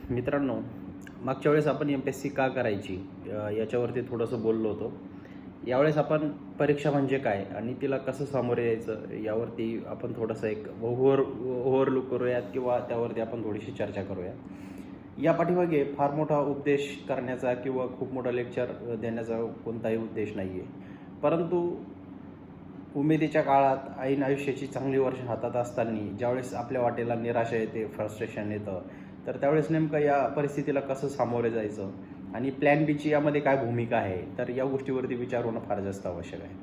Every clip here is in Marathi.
मित्रांनो, मागच्या वेळेस आपण MPSC का करायची याच्यावरती थोडंसं बोललो होतो. यावेळेस आपण परीक्षा म्हणजे काय आणि तिला कसं सामोरे यायचं यावरती आपण थोडंसं एक ओव्हरलूक करूयात किंवा त्यावरती आपण थोडीशी चर्चा करूया. या पाठीमागे फार मोठा उपदेश करण्याचा किंवा खूप मोठा लेक्चर देण्याचा कोणताही उद्देश नाही आहे. परंतु उमेदीच्या काळात ऐन आयुष्याची चांगली वर्ष हातात असताना ज्यावेळेस आपल्या वाटेला निराशा येते, फ्रस्ट्रेशन येतं, तर त्यावेळेस नेमकं या परिस्थितीला कसं सामोरे जायचं आणि प्लॅन बीची यामध्ये काय भूमिका आहे, तर या गोष्टीवरती विचार होणं फार जास्त आवश्यक आहे.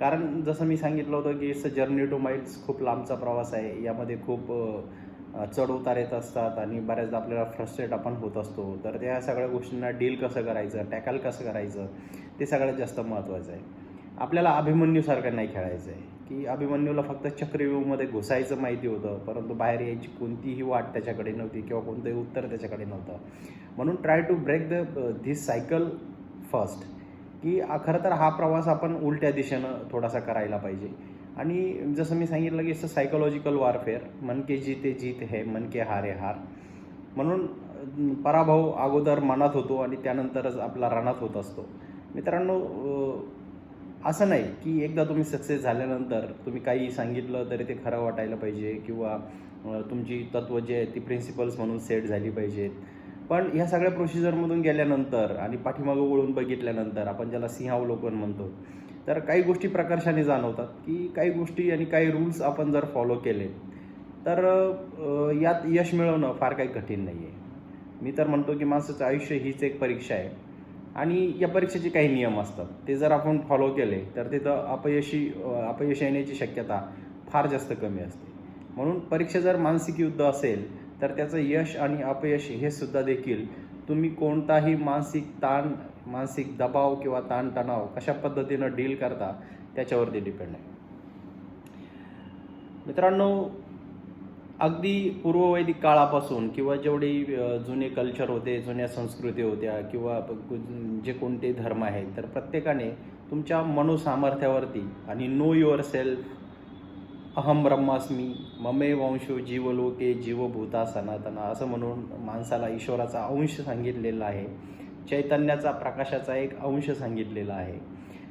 कारण जसं मी सांगितलं होतं की it's a journey two miles, खूप लांबचा प्रवास आहे. यामध्ये खूप चढ उतार येत असतात आणि बऱ्याचदा आपल्याला फ्रस्ट्रेट आपण होत असतो. तर त्या सगळ्या गोष्टींना डील कसं करायचं, टॅकल कसं करायचं, ते सगळ्यात जास्त महत्त्वाचं आहे. आपल्याला अभिमन्यूसारखं नाही खेळायचं आहे की अभिमन्यूला फक्त चक्रव्यूहमध्ये घुसायचं माहिती होतं, परंतु बाहेर यायची कोणतीही वाट त्याच्याकडे नव्हती किंवा कोणतंही उत्तर त्याच्याकडे नव्हतं. म्हणून try to break this cycle first, की खरं तर हा प्रवास आपण उलट्या दिशेनं थोडासा करायला पाहिजे. आणि जसं मी सांगितलं की इट्स सायकोलॉजिकल वॉरफेअर, मन के जीते जीत है, मन के हारे हार. म्हणून पराभव अगोदर मनात होतो आणि त्यानंतरच आपला रणात होत असतो. मित्रांनो, असं नाही की एकदा तुम्ही सक्सेस झाल्यानंतर तुम्ही काही सांगितलं तरी ते खरं वाटायला पाहिजे किंवा तुमची तत्त्व जे आहेत ती प्रिन्सिपल्स म्हणून सेट झाली पाहिजेत. पण ह्या सगळ्या प्रोसिजरमधून गेल्यानंतर आणि पाठीमागं वळून बघितल्यानंतर आपण ज्याला सिंहावलोकन म्हणतो, तर काही गोष्टी प्रकर्षाने जाणवतात की काही गोष्टी आणि काही रूल्स आपण जर फॉलो केले तर यात यश मिळवणं फार काही कठीण नाही आहे. मी तर म्हणतो की माणसाचं आयुष्य हीच एक परीक्षा आहे आणि या परीक्षेचे काही नियम असतात. ते जर आपण फॉलो केले तर तिथं अपयश येण्याची शक्यता फार जास्त कमी असते. म्हणून परीक्षा जर मानसिक युद्ध असेल तर त्याचं यश आणि अपयश हे सुद्धा देखील तुम्ही कोणताही मानसिक ताण, मानसिक दबाव किंवा ताणतणाव कशा पद्धतीनं डील करता त्याच्यावरती डिपेंड आहे. मित्रांनो, अगदी पूर्ववैदिक काळापासून किंवा जेवढे जुने कल्चर होते, जुन्या संस्कृती होत्या किंवा जे कोणते धर्म आहेत, तर प्रत्येकाने तुमच्या मनोसामर्थ्यावरती आणि नो युअर सेल्फ, अहम ब्रह्मास्मी, ममे वंशो जीवलोके जीवभूता सनातना, असं म्हणून माणसाला ईश्वराचा अंश सांगितलेला आहे. चैतन्याचा, प्रकाशाचा एक अंश सांगितलेला आहे.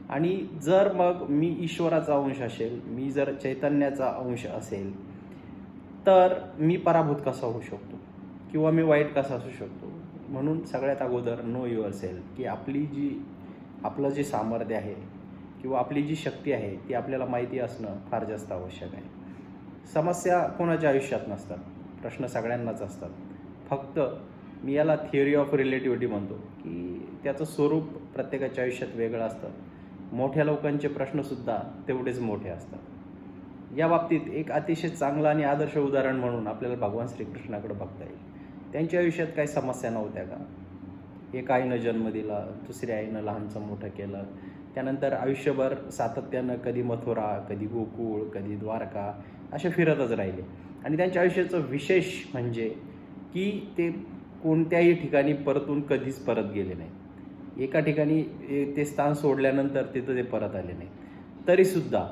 आणि जर मग मी ईश्वराचा अंश असेल, मी जर चैतन्याचा अंश असेल, तर मी पराभूत कसा होऊ शकतो किंवा मी वाईट कसा असू शकतो. म्हणून सगळ्यात अगोदर नो युअर सेल्फ, की आपलं जे सामर्थ्य आहे किंवा आपली जी शक्ती आहे ती आपल्याला माहिती असणं फार जास्त आवश्यक आहे. समस्या कोणाच्या आयुष्यात नसतात, प्रश्न सगळ्यांनाच असतात. फक्त मी याला थिअरी ऑफ रिलेटिव्हिटी म्हणतो की त्याचं स्वरूप प्रत्येकाच्या आयुष्यात वेगळं असतं. मोठ्या लोकांचे प्रश्नसुद्धा तेवढेच मोठे असतात. या बाबतीत एक अतिशय चांगलं आणि आदर्श उदाहरण म्हणून आपल्याला भगवान श्रीकृष्णाकडे बघता येईल. त्यांच्या आयुष्यात काही समस्या नव्हत्या का? एका आईनं जन्म दिला, दुसऱ्या आईनं लहानचं मोठं केलं, त्यानंतर आयुष्यभर सातत्यानं कधी मथुरा, कधी गोकुळ, कधी द्वारका असे फिरतच राहिले. आणि त्यांच्या आयुष्याचं विशेष म्हणजे की ते कोणत्याही ठिकाणी परतून कधीच परत गेले नाही. एका ठिकाणी ते स्थान सोडल्यानंतर तिथं ते परत आले नाही. तरीसुद्धा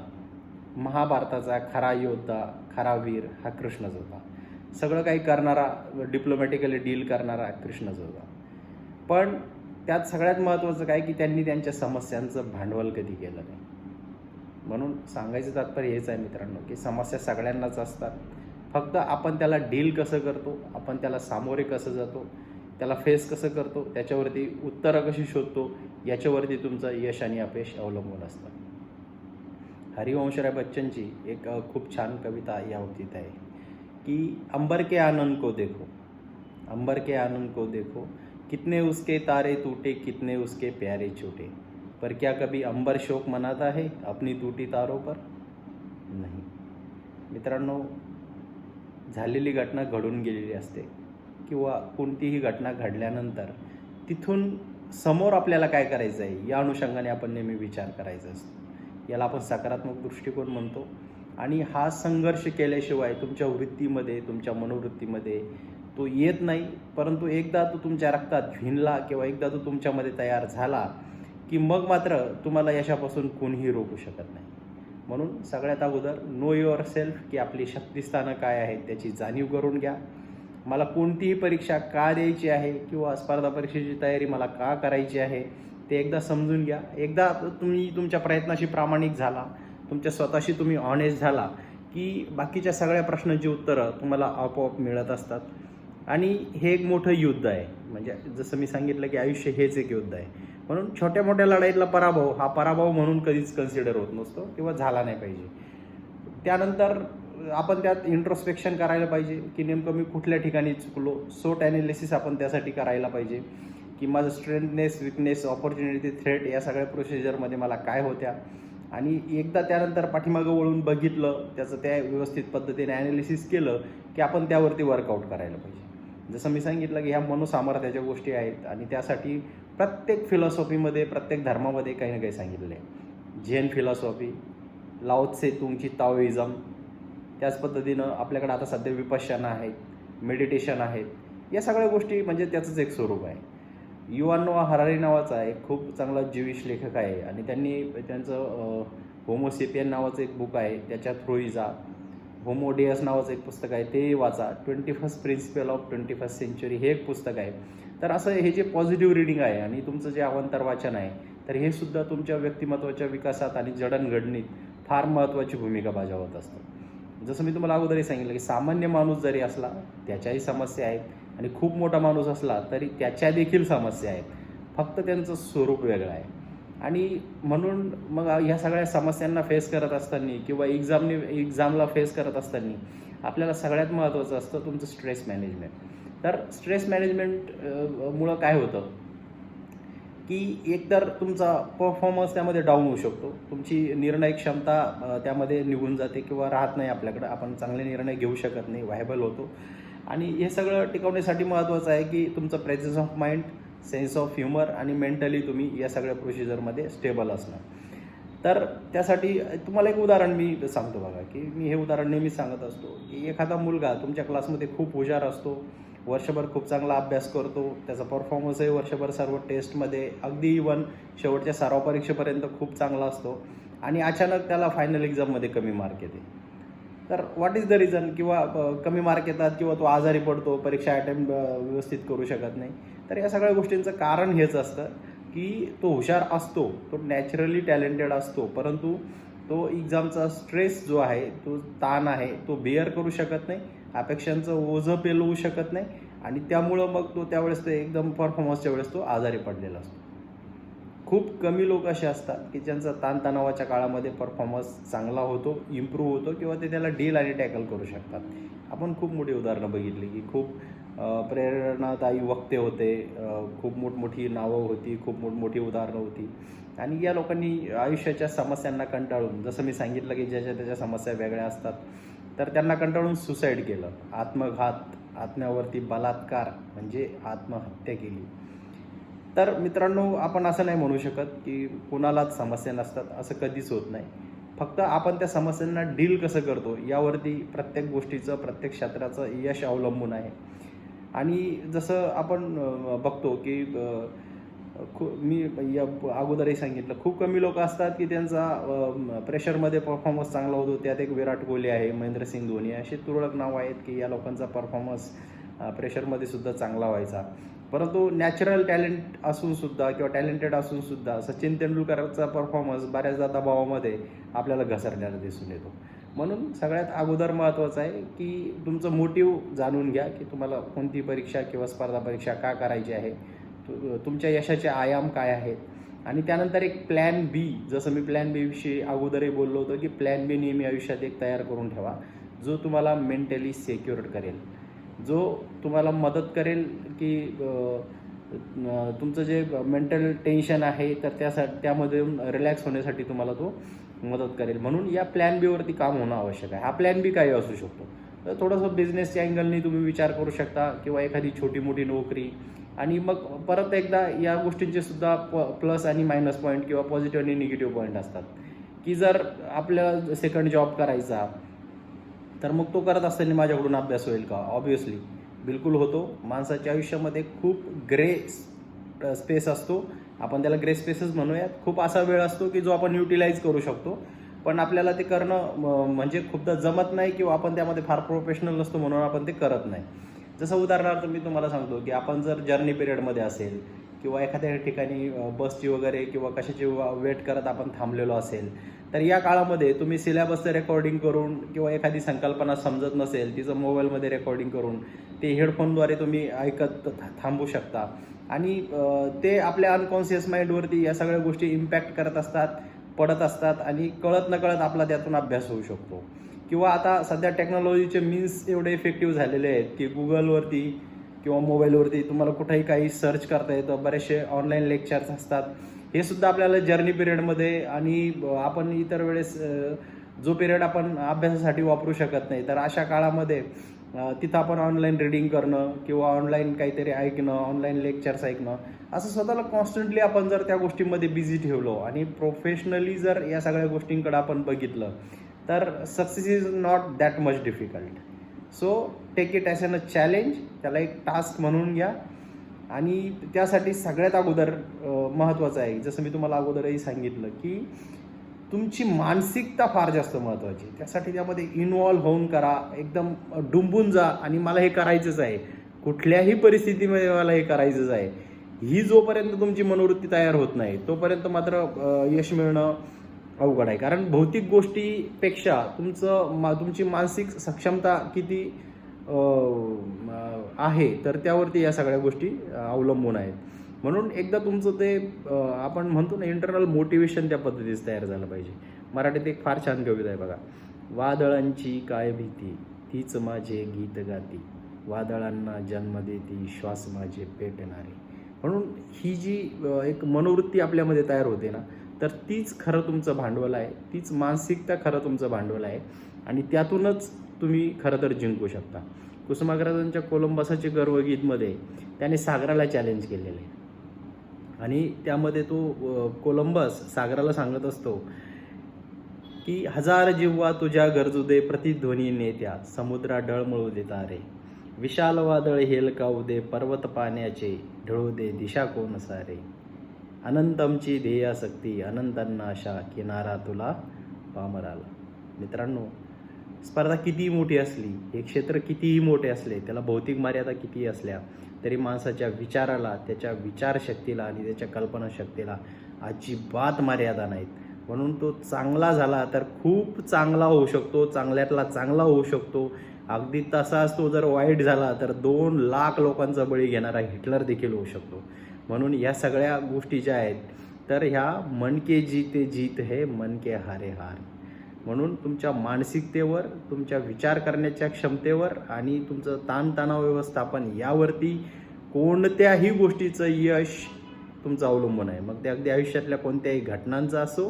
महाभारताचा खरा योद्धा, खरा वीर हा कृष्णच होता. सगळं काही करणारा, डिप्लोमॅटिकली डील करणारा कृष्णच होता. पण त्यात सगळ्यात महत्त्वाचं काय की त्यांनी त्यांच्या समस्यांचं भांडवल कधी केलं नाही. म्हणून सांगायचं तात्पर्य हेच आहे मित्रांनो, की समस्या सगळ्यांनाच असतात. फक्त आपण त्याला डील कसं करतो, आपण त्याला सामोरे कसं जातो, त्याला फेस कसं करतो, त्याच्यावरती उत्तरं कशी शोधतो, याच्यावरती तुमचं यश आणि अपयश अवलंबून असतं. हरिवंशराय बच्चनची एक खूप छान कविता या बाबतीत आहे की अंबर के आनंद को देखो, अंबर के आनंद को देखो, कितने उसके तारे टूटे, कितने उसके प्यारे छूटे, पर क्या कभी अंबर शोक मनाता है अपनी टूटी तारों पर? नाही. मित्रांनो, झालेली घटना घडून गेलेली असते किंवा कोणतीही घटना घडल्यानंतर तिथून समोर आपल्याला काय करायचं आहे या अनुषंगाने आपण नेहमी विचार करायचा असतो. याला आपण सकारात्मक दृष्टिकोन म्हणतो. आणि हा संघर्ष केल्याशिवाय तुमच्या वृत्तीमध्ये, तुमच्या मनोवृत्तीमध्ये तो येत नाही. परंतु एकदा तो तुमच्या रक्तात भिनला किंवा एकदा तो तुमच्यामध्ये तयार झाला की मग मात्र तुम्हाला यशापासून कोणीही रोखू शकत नाही. म्हणून सगळ्यात अगोदर नो युअर सेल्फ, की आपली शक्तिस्थानं काय आहेत त्याची जाणीव करून घ्या. मला कोणतीही परीक्षा का द्यायची आहे किंवा स्पर्धा परीक्षेची तयारी मला का करायची आहे ते एकदा समजून घ्या. एकदा तुम्ही तुमच्या प्रयत्नाशी प्रामाणिक झाला, तुमच्या स्वतःशी तुम्ही ऑनेस्ट झाला की बाकीच्या सगळ्या प्रश्नांची उत्तरं तुम्हाला आपोआप मिळत असतात. आणि हे एक मोठं युद्ध आहे. म्हणजे जसं मी सांगितलं की आयुष्य हेच एक युद्ध आहे. म्हणून छोट्या मोठ्या लढाईतला पराभव हा पराभव म्हणून कधीच कन्सिडर होत नसतो किंवा झाला नाही पाहिजे. त्यानंतर आपण त्यात इंट्रोस्पेक्शन करायला पाहिजे की नेमकं मी कुठल्या ठिकाणी चुकलो. सोट ॲनालिसिस आपण त्यासाठी करायला पाहिजे की माझं स्ट्रेंथनेस, विकनेस, ऑपॉर्च्युनिटी, थ्रेट या सगळ्या प्रोसिजरमध्ये मला काय होत्या. आणि एकदा त्यानंतर पाठीमागं वळून बघितलं, त्याचं त्या व्यवस्थित पद्धतीने ॲनालिसिस केलं की आपण त्यावरती वर्कआउट करायला पाहिजे. जसं मी सांगितलं की ह्या मनोसामर्थ्याच्या गोष्टी आहेत आणि त्यासाठी प्रत्येक फिलॉसॉफीमध्ये, प्रत्येक धर्मामध्ये काही ना काही सांगितलं आहे. झेन फिलॉसॉफी, लाओ त्से तुंगची ताओइझम, त्याच पद्धतीनं आपल्याकडे आता सध्या विपश्यना आहेत, मेडिटेशन आहेत. या सगळ्या गोष्टी म्हणजे त्याचंच एक स्वरूप आहे. युव्हाल नोआ हरारी नावाचा एक खूप चांगला ज्यूइश लेखक आहे आणि त्यांनी त्यांचं होमोसेपियन नावाचं एक बुक आहे, त्याच्या थ्रू जा. होमो डेअस नावाचं एक पुस्तक आहे, ते वाचा. 21st principle of 21st century हे एक पुस्तक आहे. तर असं हे जे पॉझिटिव्ह रिडिंग आहे आणि तुमचं जे अवांतर वाचन आहे, तर हे सुद्धा तुमच्या व्यक्तिमत्वाच्या विकासात आणि जडणघडणीत फार महत्त्वाची भूमिका बजावत असतं. जसं मी तुम्हाला अगोदरही सांगितलं की सामान्य माणूस जरी असला त्याच्याही समस्या आहेत आणि खूप मोठा माणूस असला तरी त्याच्या देखील समस्या आहेत, फक्त त्यांचं स्वरूप वेगळं आहे. आणि म्हणून मग ह्या सगळ्या समस्यांना फेस करत असताना किंवा एक्झामला फेस करत असताना आपल्याला सगळ्यात महत्त्वाचं असतं तुमचं स्ट्रेस मॅनेजमेंट. तर स्ट्रेस मॅनेजमेंट मुळं काय होतं की एकतर तुमचा परफॉर्मन्स त्यामध्ये डाऊन होऊ शकतो, तुमची निर्णय क्षमता त्यामध्ये निघून जाते किंवा राहत नाही आपल्याकडं, आपण चांगले निर्णय घेऊ शकत नाही, व्हायबल होतो. आणि हे सगळं टिकवण्यासाठी महत्त्वाचं आहे की तुमचं presence of mind, sense of humour आणि मेंटली तुम्ही या सगळ्या प्रोसिजरमध्ये स्टेबल असणार. तर त्यासाठी तुम्हाला एक उदाहरण मी सांगतो बघा, की मी हे उदाहरण नेहमी सांगत असतो की एखादा मुलगा तुमच्या क्लासमध्ये खूप हुशार असतो, वर्षभर खूप चांगला अभ्यास करतो, त्याचा परफॉर्मन्सही वर्षभर सर्व टेस्टमध्ये अगदी इव्हन शेवटच्या सराव परीक्षेपर्यंत खूप चांगला असतो आणि अचानक त्याला फायनल एक्झाममध्ये कमी मार्क येते. तर व्हॉट इज द रिझन? किंवा कमी मार्क येतात किंवा तो आजारी पडतो, परीक्षा अटेम्प्ट व्यवस्थित करू शकत नाही. तर या सगळ्या गोष्टींचं कारण हेच असतं की तो हुशार असतो, तो नॅचरली टॅलेंटेड असतो, परंतु तो एक्झामचा स्ट्रेस जो आहे, तो ताण आहे, तो बेअर करू शकत नाही, अपेक्षांचं ओझं पेलवू शकत नाही आणि त्यामुळं मग तो त्यावेळेस ते एकदम परफॉर्मन्सच्या वेळेस तो आजारी पडलेला असतो. खूप कमी लोक असे असतात की ज्यांचा ताणतणावाच्या काळामध्ये परफॉर्मन्स चांगला होतो, इम्प्रूव्ह होतो किंवा ते त्याला डील आणि टॅकल करू शकतात. आपण खूप मोठी उदाहरणं बघितली की खूप प्रेरणादायी वक्ते होते, खूप मोठमोठी नावं होती, खूप मोठमोठी उदाहरणं होती आणि या लोकांनी आयुष्याच्या समस्यांना कंटाळून, जसं मी सांगितलं की ज्याच्या त्याच्या समस्या वेगळ्या असतात, तर त्यांना कंटाळून सुसाईड केलं, आत्मघात, आत्म्यावरती बलात्कार म्हणजे आत्महत्या केली. तर मित्रांनो, आपण असं नाही म्हणू शकत की कुणालाच समस्या नसतात, असं कधीच होत नाही. फक्त आपण त्या समस्यांना डील कसं करतो यावरती प्रत्येक गोष्टीचं, प्रत्येक क्षेत्राचं यश अवलंबून आहे. आणि जसं आपण बघतो की मी या अगोदरही सांगितलं, खूप कमी लोक असतात की त्यांचा प्रेशरमध्ये परफॉर्मन्स चांगला होतो. त्यात एक विराट कोहली आहे, महेंद्रसिंग धोनी, अशी तुरळक नावं आहेत की या लोकांचा परफॉर्मन्स प्रेशरमध्ये सुद्धा चांगला व्हायचा. परंतु नॅचरल टॅलेंट असूनसुद्धा किंवा टॅलेंटेड असूनसुद्धा सचिन तेंडुलकरचा परफॉर्मन्स बऱ्याचदा दबावामध्ये आपल्याला घसरलेला दिसून येतो. म्हणून सगळ्यात अगोदर महत्त्वाचं आहे की तुमचं मोटिव्ह जाणून घ्या की तुम्हाला कोणती परीक्षा किंवा स्पर्धा परीक्षा का करायची आहे, तुमच्या यशाचे आयाम काय आहेत आणि त्यानंतर एक प्लॅन बी. जसं मी प्लॅन बी विषयी अगोदरही बोललो होतो की प्लॅन बी नेहमी आयुष्यात एक तयार करून ठेवा, जो तुम्हाला मेंटली सेक्युअर करेल, जो तुम्हाला मदत करेल की तुमचं जे मेंटल टेन्शन आहे तर त्यामधून रिलॅक्स होण्यासाठी तुम्हाला तो मदत करेल. म्हणून या प्लॅन बीवरती काम होणं आवश्यक आहे. हा प्लॅन बी काही असू शकतो, तर थोडंसं बिझनेसच्या अँगलनी तुम्ही विचार करू शकता किंवा एखादी छोटी मोठी नोकरी. आणि मग परत एकदा या गोष्टींचे सुद्धा प्लस आणि मायनस पॉईंट किंवा पॉझिटिव्ह आणि निगेटिव्ह पॉईंट असतात की जर आपल्याला सेकंड जॉब करायचा तर मग तो करत असताना माझ्याकडून अभ्यास होईल का? ऑब्व्हियसली बिलकुल होतो. माणसाच्या आयुष्यामध्ये खूप ग्रे स्पेस असतो, आपण त्याला ग्रे स्पेसेस म्हणूयात. खूप असा वेळ असतो की जो आपण युटिलाइज करू शकतो, पण आपल्याला ते करणं म्हणजे खूपदा जमत नाही किंवा आपण त्यामध्ये फार प्रोफेशनल नसतो म्हणून आपण ते करत नाही. जसं उदाहरणार्थ मी तुम्हाला सांगतो की आपण जर जर्नी पिरियडमध्ये असेल किंवा एखाद्या ठिकाणी बसची वगैरे किंवा कशाची वेट करत आपण थांबलेलो असेल, तर या काळामध्ये तुम्ही सिलेबसचं रेकॉर्डिंग करून किंवा एखादी संकल्पना समजत नसेल तिचं मोबाईलमध्ये रेकॉर्डिंग करून ते हेडफोनद्वारे तुम्ही ऐकत थांबू शकता आणि ते आपल्या अनकॉन्शियस माइंडवरती या सगळ्या गोष्टी इम्पॅक्ट करत असतात, पडत असतात आणि कळत नकळत आपला त्यातून अभ्यास होऊ शकतो. किंवा आता सध्या टेक्नॉलॉजीचे मीन्स एवढे इफेक्टिव्ह झालेले आहेत की गुगलवरती किंवा मोबाईलवरती तुम्हाला कुठेही काही सर्च करता येतं. बरेचसे ऑनलाईन लेक्चर्स असतात, हे सुद्धा आपल्याला जर्नी पिरियडमध्ये आणि आपण इतर वेळेस जो पिरियड आपण अभ्यासासाठी वापरू शकत नाही, तर अशा काळामध्ये तिथं आपण ऑनलाईन रिडिंग करणं किंवा ऑनलाईन काहीतरी ऐकणं, ऑनलाईन लेक्चर्स ऐकणं, असं स्वतःला कॉन्स्टंटली आपण जर त्या गोष्टींमध्ये बिझी ठेवलो आणि प्रोफेशनली जर या सगळ्या गोष्टींकडे आपण बघितलं, तर success is not that much difficult. So take it as a challenge, त्याला एक टास्क म्हणून घ्या. आणि त्यासाठी सगळ्यात अगोदर महत्त्वाचं आहे, जसं मी तुम्हाला अगोदरही सांगितलं की तुमची मानसिकता फार जास्त महत्त्वाची. त्यासाठी त्यामध्ये इन्व्हॉल्व्ह होऊन करा, एकदम डुंबून जा आणि मला हे करायचंच आहे, कुठल्याही परिस्थितीमध्ये मला हे करायचंच आहे, ही जोपर्यंत तुमची मनोवृत्ती तयार होत नाही तोपर्यंत मात्र यश मिळणं अवघड आहे. कारण भौतिक गोष्टीपेक्षा तुमची मानसिक सक्षमता किती आहे तर त्यावरती या सगळ्या गोष्टी अवलंबून आहेत. म्हणून एकदा तुमचं ते आपण म्हणतो ना इंटरनल मोटिवेशन त्या पद्धतीचं तयार झालं पाहिजे. मराठीत एक फार छान कविता आहे बघा. वादळांची काय भीती, तीच माझे गीत गाती, वादळांना जन्म देती, श्वास माझे पेटणारे. म्हणून ही जी एक मनोवृत्ती आपल्यामध्ये तयार होते ना, तर तीच खरं तुमचं भांडवल आहे, तीच मानसिकता खरं तुमचं भांडवल आहे आणि त्यातूनच तुम्ही खरं तर जिंकू शकता. कुसुमाग्रजांच्या कोलंबसाचे गर्वगीतमध्ये त्याने सागराला चॅलेंज केलेलं आहे आणि त्यामध्ये तो कोलंबस सागराला सांगत असतो की हजार जिव्हा तुझ्या गरजू दे, प्रतिध्वनी नेत्या समुद्रा डळमळू दे तारे, विशाल वादळ हेलकावू दे, पर्वत पाण्याचे ढळू दे दिशा कोण सारे, अनंतमची ध्येयासक्ती अनंतांना आशा, किनारा तुला पामराला. मित्रांनो, स्पर्धा कितीही मोठी असली, हे क्षेत्र कितीही मोठे असले, त्याला भौतिक मर्यादा कितीही असल्या तरी माणसाच्या विचाराला, त्याच्या विचारशक्तीला आणि त्याच्या कल्पनाशक्तीला अजिबात मर्यादा नाहीत. म्हणून तो चांगला झाला तर खूप चांगला होऊ शकतो, चांगल्यातला चांगला होऊ शकतो. अगदी तसाच तो जर वाईट झाला तर 2 लाख लोकांचा बळी घेणारा हिटलर देखील होऊ शकतो. म्हणून या सगळ्या गोष्टी ज्या आहेत तर ह्या मन के जीते जीत है, मन के हारे हार. म्हणून तुमच्या मानसिकतेवर, तुमच्या विचार करण्याच्या क्षमतेवर आणि तुमचं ताणतणाव व्यवस्थापन यावरती कोणत्याही गोष्टीचं यश तुमचं अवलंबून आहे. मग ते अगदी आयुष्यातल्या कोणत्याही घटनांचं असो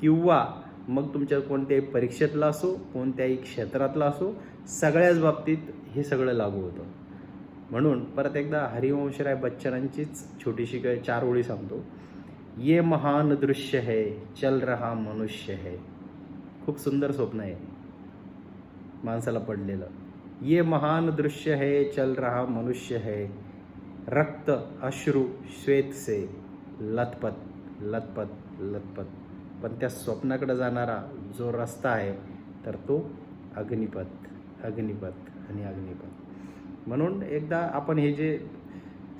किंवा मग तुमच्या कोणत्याही परीक्षेतला असो, कोणत्याही क्षेत्रातला असो, सगळ्याच बाबतीत हे सगळं लागू होतं. म्हणून परत एकदा हरिवंशराय बच्चनांचीच छोटीशी 4 ओळी सांगतो. ये महान दृश्य है, चल रहा मनुष्य है. खूप सुंदर स्वप्न आहे माणसाला पडलेलं. ये महान दृश्य है, चल रहा मनुष्य है, रक्त अश्रू श्वेत से लथपथ लथपथ लथपथ. पण त्या स्वप्नाकडे जाणारा जो रस्ता आहे तर तो अग्निपथ अग्निपथ आणि अग्निपथ. म्हणून एकदा आपण हे जे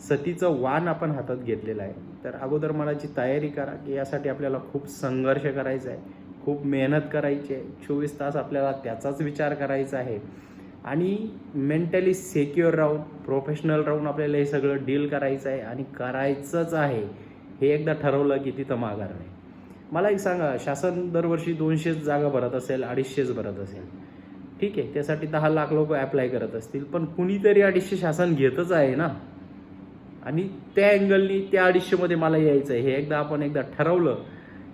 सतीचं वाण आपण हातात घेतलेलं आहे, तर अगोदर मनाची तयारी करा की यासाठी आपल्याला खूप संघर्ष करायचा आहे, खूप मेहनत करायची आहे, 24 तास आपल्याला त्याचाच विचार करायचा आहे आणि मेंटली सिक्युअर राहून, प्रोफेशनल राहून आपल्याला हे सगळं डील करायचं आहे आणि करायचंच आहे. हे एकदा ठरवलं की तिथं माघार नाही. मला एक सांगा, शासन दरवर्षी 200 जागा भरत असेल, 250 भरत असेल, ठीक आहे, त्यासाठी 10 लाख लोक ॲप्लाय करत असतील, पण कुणीतरी 250 शासन घेतच आहे ना. आणि त्या अँगलनी त्या 250मध्ये मला यायचं आहे. हे आपण एकदा ठरवलं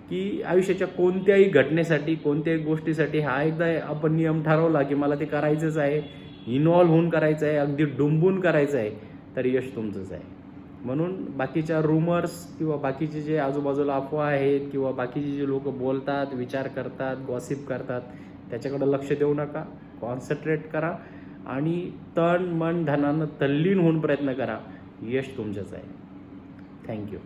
की आयुष्याच्या कोणत्याही घटनेसाठी, कोणत्याही गोष्टीसाठी हा एकदा आपण नियम ठरवला की मला ते करायचंच आहे, इन्व्हॉल्व्ह होऊन करायचं आहे, अगदी डुंबून करायचं आहे, तर यश तुमचंच आहे. म्हणून बाकीच्या रूमर्स किंवा बाकीचे जे आजूबाजूला अफवा आहेत किंवा बाकीचे जे लोक बोलतात, विचार करतात, गॉसिप करतात, त्याच्याकडे लक्ष देऊ नका. कॉन्सन्ट्रेट करा आणि तन मन धनानं तल्लीन होऊन प्रयत्न करा. यश तुमचंच आहे. थँक्यू.